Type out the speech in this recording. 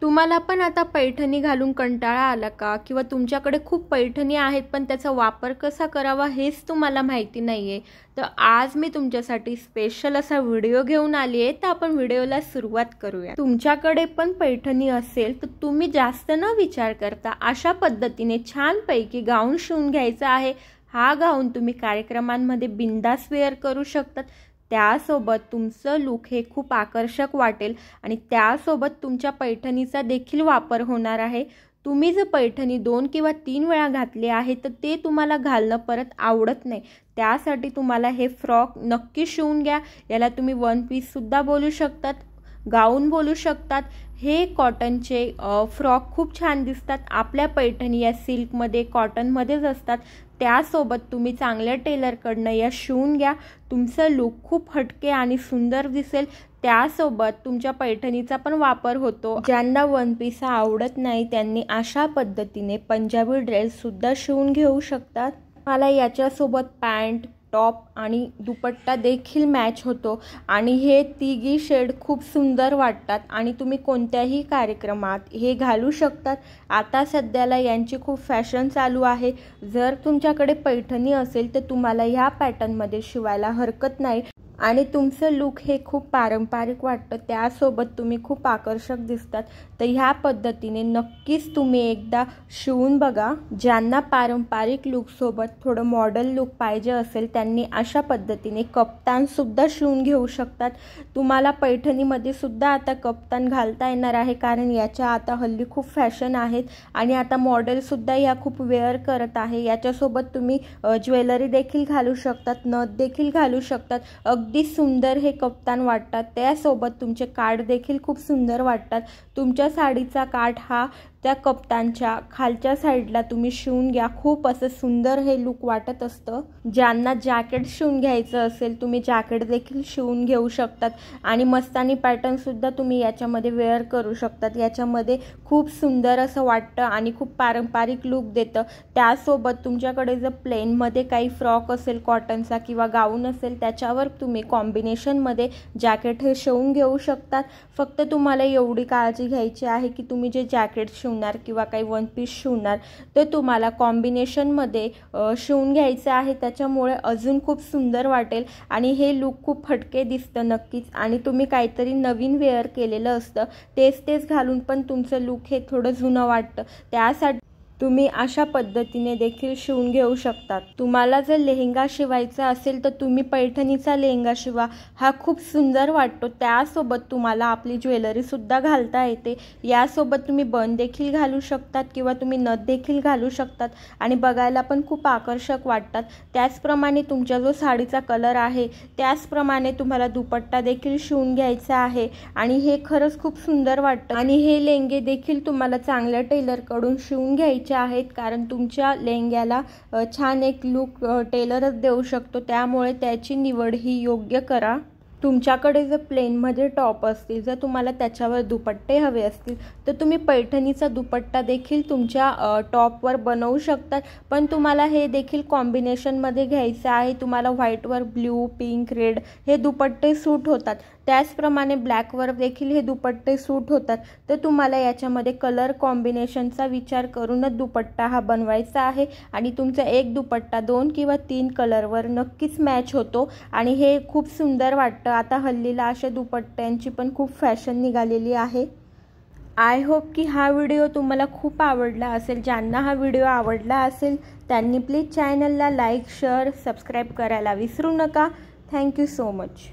तुम्हाला पण आता पैठणी घालून कंटाळा आला का? किंवा तुमच्याकडे खूप पैठणी आहेत पण त्याचा वापर कसा करावा हेच तुम्हाला माहिती नाहीये, तर आज मी तुमच्यासाठी स्पेशल असा व्हिडिओ घेऊन आली आहे। तर आपण व्हिडिओला सुरुवात करूया। तुमच्याकडे पण पैठणी असेल तर तुम्ही जास्त न विचार करता अशा पद्धतीने छान पैकी गाऊन शिवून घ्यायचा आहे। हा गाऊन तुम्ही कार्यक्रमांमध्ये बिंदास वेअर करू शकतात। त्यासोबत तुमचं लुक हे खूप आकर्षक वाटेल आणि त्यासोबत तुमच्या पैठणीचा देखील वापर होणार आहे। तुम्ही जर पैठणी 2 किंवा 3 वेळा घातली आहे तर ते तुम्हाला घालणं परत आवडत नाही। त्यासाठी तुम्हाला हे फ्रॉक नक्की शिवून घ्या। याला तुम्ही वन पीस सुद्धा बोलू शकतात, गाऊन बोलू शकतात। हे कॉटनचे फ्रॉक खूप छान दिसतात। आपल्या पैठणी या सिल्कमध्ये कॉटनमध्येच असतात। त्यासोबत तुम्ही चांगल्या टेलरकडनं या शिवून घ्या। तुमचं लुक खूप हटके आणि सुंदर दिसेल। त्यासोबत तुमच्या पैठणीचा पण वापर होतो। ज्यांना वन पीस आवडत नाही त्यांनी अशा पद्धतीने पंजाबी ड्रेस सुद्धा शिवून घेऊ शकतात। मला याच्यासोबत पॅन्ट, टॉप आणि दुपट्टा देखील मॅच होतो आणि हे तिघी शेड खूप सुंदर वाटतात आणि तुम्ही कोणत्याही कार्यक्रमात हे घालू शकतात। आता सध्याला यांची खूप फॅशन चालू आहे। जर तुमच्याकडे पैठणी असेल तर तुम्हाला ह्या पॅटर्नमध्ये शिवायला हरकत नाही आणि तुमचं लुक हे खूप पारंपरिक वाटतं। त्यासोबत तुम्ही खूप आकर्षक दिसतात। तर ह्या पद्धतीने नक्कीच तुम्ही एकदा शिवून बघा। ज्यांना पारंपरिक लुक सोबत थोडं मॉडर्न लुक पाहिजे असेल त्यांनी अशा पद्धतीने कप्तान सुद्धा शिवून घेऊ शकतात। तुम्हाला पैठणीमध्ये सुद्धा आता कप्तान घालता येणार आहे, कारण याच्या आता हल्ली खूप फॅशन आहेत आणि आता मॉडेल सुद्धा ह्या खूप वेअर करत आहे। याच्यासोबत तुम्ही ज्वेलरी देखील घालू शकतात, नथ देखील घालू शकतात। अगदी सुंदर हे कप्तान वाटतात। त्यासोबत तुमचे काठ देखील खूप सुंदर वाटतात। तुमच्या साडीचा काठ हा त्या कप्तानच्या खालच्या साईडला तुम्ही शिवून घ्या। खूप असं सुंदर हे लुक वाटत असतं। ज्यांना जॅकेट शिवून घ्यायचं असेल तुम्ही जॅकेट देखील शिवून घेऊ शकतात आणि मस्तानी पॅटर्न सुद्धा तुम्ही याच्यामध्ये वेअर करू शकतात। याच्यामध्ये खूप सुंदर असं वाटतं आणि खूप पारंपरिक लुक देतं। त्यासोबत तुमच्याकडे जर प्लेनमध्ये काही फ्रॉक असेल कॉटनचा किंवा गाऊन असेल त्याच्यावर तुम्ही कॉम्बिनेशनमध्ये जॅकेट हे शिवून घेऊ शकतात। फक्त तुम्हाला एवढी काळजी घ्यायची आहे की तुम्ही जे जॅकेट शिवणार किंवा काही वन पीस शिवणार ते तुम्हाला कॉम्बिनेशनमध्ये शिवून घ्यायचं आहे। त्याच्यामुळे अजून खूप सुंदर वाटेल आणि हे लुक खूप हटके दिसतं नक्कीच। आणि तुम्ही काहीतरी नवीन वेअर केलेलं असतं, तेच घालून पण तुमचं लुक हे थोडं जुनं वाटतं। त्यासाठी तुम्ही अशा पद्धतीने देखील शिवून घेऊ शकतात। तुम्हाला जर लेहंगा शिवायचा असेल तर तुम्ही पैठणीचा लेहंगा शिवा, हा खूप सुंदर वाटतो। त्यासोबत तुम्हाला आपली ज्वेलरी सुद्धा घालता येते। यासोबत तुम्ही बन देखील घालू शकतात किंवा तुम्ही नथ देखील घालू शकतात आणि बघायला पण खूप आकर्षक वाटतात। त्याचप्रमाणे तुमचा जो साडीचा कलर आहे त्याचप्रमाणे तुम्हाला दुपट्टा देखील शिवून घ्यायचा आहे आणि हे खरंच खूप सुंदर वाटतं। आणि हे लेहंगे देखील तुम्हाला चांगल्या टेलरकडून शिवून घ्यायचे आहेत, कारण तुमच्या लेहंग्याला छान एक लुक टेलरच देऊ शकतो। त्यामुळे त्याची निवड ही योग्य करा। तुमच्याकडे जर प्लेनमध्ये टॉप असतील, जर तुम्हाला त्याच्यावर दुपट्टे हवे असतील तर तुम्ही पैठणीचा दुपट्टा देखील तुमच्या टॉपवर बनवू शकतात। पण तुम्हाला हे देखील कॉम्बिनेशनमध्ये घ्यायचं आहे। तुम्हाला व्हाईटवर ब्ल्यू, पिंक, रेड हे दुपट्टे सूट होतात। त्याचप्रमाणे ब्लॅकवर देखील हे दुपट्टे सूट होतात। तर तुम्हाला याच्यामध्ये कलर कॉम्बिनेशनचा विचार करूनच दुपट्टा हा बनवायचा आहे आणि तुमचा एक दुपट्टा 2 किंवा 3 कलरवर नक्कीच मॅच होतो आणि हे खूप सुंदर वाटतं। आता हल्लीला अशा दुपट्ट्यांची पण खूप फॅशन निघालेली आहे। आय होप की हा व्हिडिओ तुम्हाला खूप आवडला असेल। ज्यांना हा व्हिडिओ आवडला असेल त्यांनी प्लीज चॅनलला लाईक, शेअर, सबस्क्राईब करायला विसरू नका। Thank you so much.